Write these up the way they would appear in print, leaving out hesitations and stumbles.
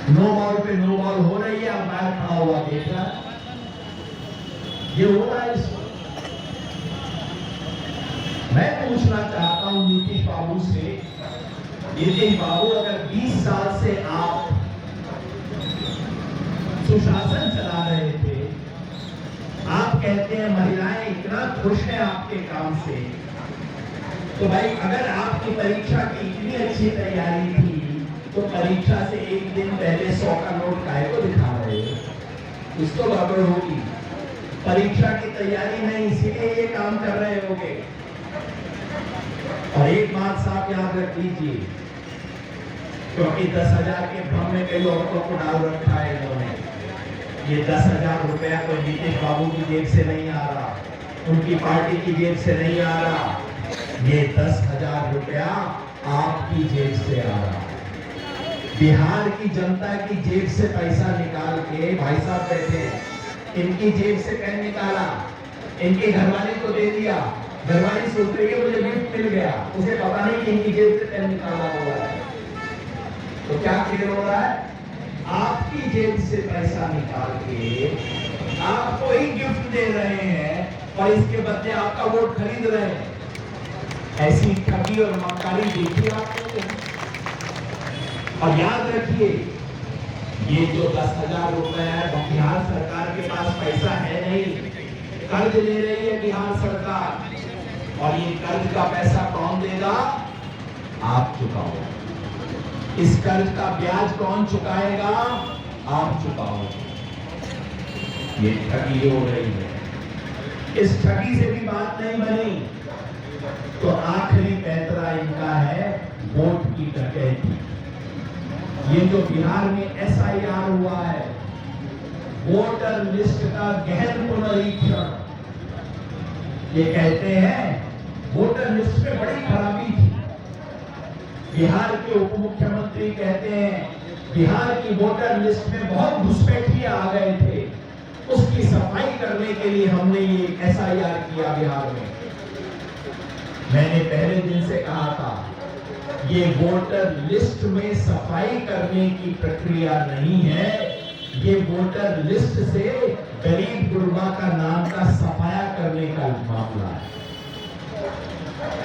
No ball पे no ball हो रही है, अंपायर खड़ा हुआ देख रहा है। ये हो रहा है इस वक्त। मैं पूछना चाहता हूं नीतीश बाबू से, नीतीश बाबू अगर 20 साल से आप सुशासन चला रहे थे, आप कहते हैं महिलाएं इतना खुश हैं आपके काम से, तो भाई अगर आपकी परीक्षा की इतनी अच्छी तैयारी थी तो परीक्षा से एक दिन पहले 100 का नोट काहे को दिखा रहे हो? कुछ तो गड़बड़ होगी। परीक्षा की तैयारी में इसीलिए ये काम कर रहे होंगे। और एक बात साफ याद रख लीजिए, क्योंकि 10,000 के भ्रम में कई औरतों को डाल रखा है इन्होंने। ये 10,000 रुपया कोई नीतीश बाबू की जेब से नहीं आ रहा, उनकी पार्टी की जेब से नहीं आ रहा, ये 10,000 रुपया आपकी जेब से आ रहा। बिहार की जनता की जेब से पैसा निकाल के भाई साहब बैठे, इनकी जेब से पेन निकाला, इनकी घरवाली को दे दिया। घरवाली सोच रही है मुझे गिफ्ट मिल गया, उसे पता नहीं कि इनकी जेब से पेन निकाला हुआ है। तो क्या खेल हो रहा है? आपकी जेब से पैसा निकाल के आपको ही गिफ्ट दे रहे हैं और इसके बदले आपका वोट खरीद रहे हैं। ऐसी ठगी और मक्कारी देखिए आप लोग। और याद रखिए, ये जो 10,000 रुपए है, बिहार सरकार के पास पैसा है नहीं, कर्ज ले रही है बिहार सरकार। और ये कर्ज का पैसा कौन देगा? आप चुकाओगे। इस कर्ज का ब्याज कौन चुकाएगा? आप चुकाओगे। ये ठगी हो रही है। इस ठगी से भी बात नहीं बनी तो आखिरी पैतरा इनका है वोट की डकैती। ये जो बिहार में SIR हुआ है, वोटर लिस्ट का गहन पुनरीक्षण, ये कहते हैं वोटर लिस्ट में बड़ी खराबी थी। बिहार के उप मुख्यमंत्री कहते हैं बिहार की वोटर लिस्ट में बहुत घुसपैठिए आ गए थे, उसकी सफाई करने के लिए हमने ये SIR किया बिहार में। मैंने पहले दिन से कहा था, ये वोटर लिस्ट में सफाई करने की प्रक्रिया नहीं है, ये वोटर लिस्ट से गरीब गुरबा का नाम का सफाया करने का मामला है।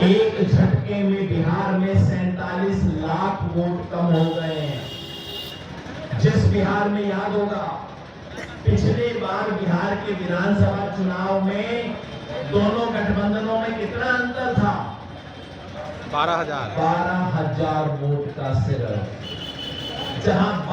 एक झटके में बिहार में 47 लाख वोट कम हो गए हैं। जिस बिहार में याद होगा, पिछले बार बिहार के विधानसभा चुनाव में दोनों गठबंधनों में कितना अंतर था? 12,000 वोट का सिर्फ। जहां